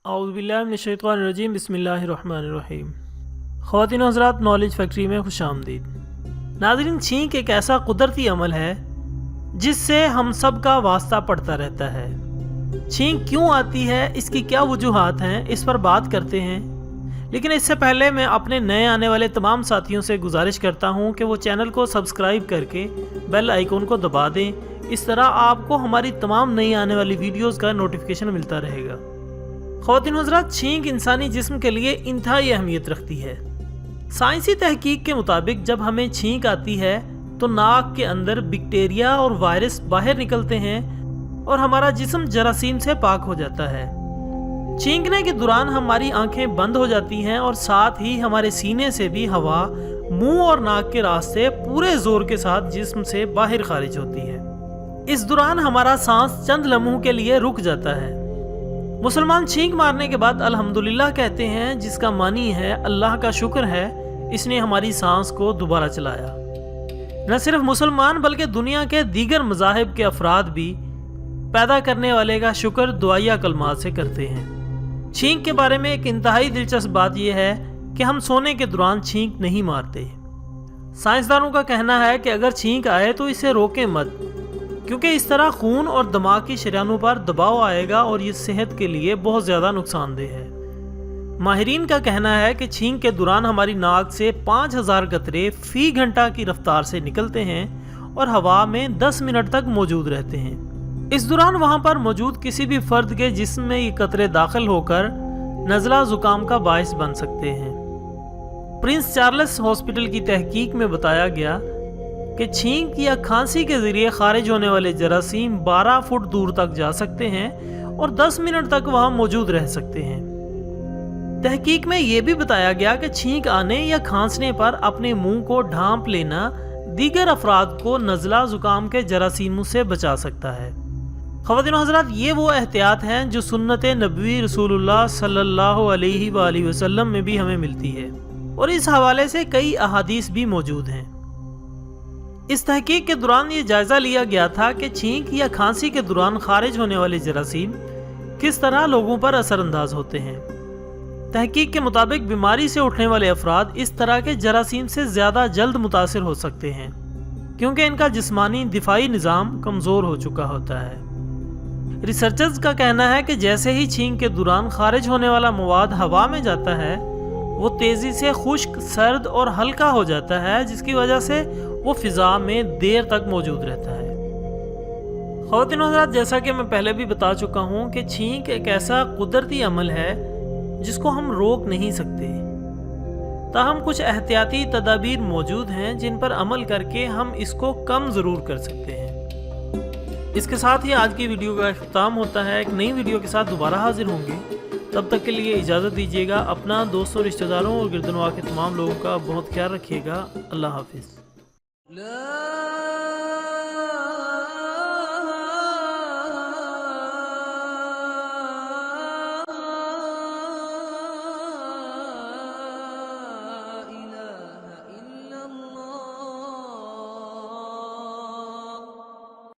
औज़ुबिल्लाहिमिनश्शैतानिर्रजीम बिस्मिल्लाहिर्रहमानिर्रहीम। ख़वातीन हज़रात, knowledge factory में खुशामदीद। नाज़रीन, छींक एक ऐसा कुदरती अमल है जिससे हम सब का वास्ता पड़ता रहता है। छींक क्यों आती है, इसकी क्या वजूहात हैं, इस पर बात करते हैं। लेकिन इससे पहले मैं अपने नए आने वाले तमाम साथियों से गुजारिश करता हूं कि वो चैनल को सब्सक्राइब करके बेल आइकन को दबा दें। इस तरह आपको हमारी तमाम नई आने वाली वीडियोस का नोटिफिकेशन मिलता रहेगा। ख़वातीन हज़रात, छींक इंसानी जिस्म के लिए इंतहाई अहमियत रखती है। साइंसी तहकीक के मुताबिक जब हमें छींक आती है तो नाक के अंदर बैक्टीरिया और वायरस बाहर निकलते हैं और हमारा जिस्म जरासीम से पाक हो जाता है। छींकने के दौरान हमारी आंखें बंद हो जाती हैं और साथ ही हमारे सीने से भी हवा मुंह और नाक के रास्ते पूरे जोर के साथ जिस्म से बाहर खारिज होती है। इस दौरान हमारा सांस चंद लम्हों के लिए रुक जाता है। मुसलमान छींक मारने के बाद अल्हम्दुलिल्लाह कहते हैं, जिसका मानी है अल्लाह का शुक्र है, इसने हमारी सांस को दोबारा चलाया। न सिर्फ मुसलमान बल्कि दुनिया के दीगर मज़ाहिब के अफराद भी पैदा करने वाले का शुक्र दुआया कलमात से करते हैं। छींक के बारे में एक इंतहाई दिलचस्प बात यह है कि हम सोने के दौरान छींक नहीं मारते। साइंसदानों का कहना है कि अगर छींक आए तो इसे रोकें मत, क्योंकि इस तरह खून और दिमाग की शरीयानों पर दबाव आएगा और ये सेहत के लिए बहुत ज़्यादा नुकसानदेह है। माहिरीन का कहना है कि छींक के दौरान हमारी नाक से 5000 कतरे फी घंटा की रफ्तार से निकलते हैं और हवा में 10 मिनट तक मौजूद रहते हैं। इस दौरान वहां पर मौजूद किसी भी फर्द के जिस्म में ये कतरे दाखिल होकर नज़ला जुकाम का बायस बन सकते हैं। प्रिंस चार्ल्स हॉस्पिटल की तहकीक में बताया गया कि छींक या खांसी के जरिए खारिज होने वाले जरासीम 12 फुट दूर तक जा सकते हैं और 10 मिनट तक वहां मौजूद रह सकते हैं। तहकीक में यह भी बताया गया कि छींक आने या खांसने पर अपने मुंह को ढांप लेना दीगर अफराद को नज़ला जुकाम के जरासीमों से बचा सकता है। ख़वातीन हज़रात, ये वो एहतियात हैं जो सुन्नत नबवी रसूलुल्लाह सल्लल्लाहु अलैहि वसल्लम में भी हमें मिलती है और इस हवाले से कई अहादीस भी मौजूद हैं। इस तहकीक के दौरान ये जायज़ा लिया गया था कि छींक या खांसी के दौरान खारिज होने वाले जरासीम किस तरह लोगों पर असरअंदाज होते हैं। तहकीक के मुताबिक बीमारी से उठने वाले अफराद इस तरह के जरासीम से ज़्यादा जल्द मुतासिर हो सकते हैं, क्योंकि इनका जिस्मानी दिफाई निज़ाम कमज़ोर हो चुका होता है। रिसर्चर्स का कहना है कि जैसे ही छींक के दौरान खारिज होने वाला मवाद हवा में जाता है, वो तेज़ी से खुश्क, सर्द और हल्का हो जाता है, जिसकी वजह से वो फिज़ा में देर तक मौजूद रहता है। ख़वातीन हज़रात, जैसा कि मैं पहले भी बता चुका हूँ कि छींक एक ऐसा कुदरती अमल है जिसको हम रोक नहीं सकते, ताहम कुछ एहतियाती तदाबीर मौजूद हैं जिन पर अमल करके हम इसको कम ज़रूर कर सकते हैं। इसके साथ ही आज की वीडियो का इख्तिताम होता है। एक नई वीडियो के साथ दोबारा हाजिर होंगे। तब तक के लिए इजाज़त दीजिएगा। अपना, दोस्तों, रिश्तेदारों और गिरदनवा के तमाम लोगों का बहुत ख्याल रखिएगा। अल्लाह हाफिज़।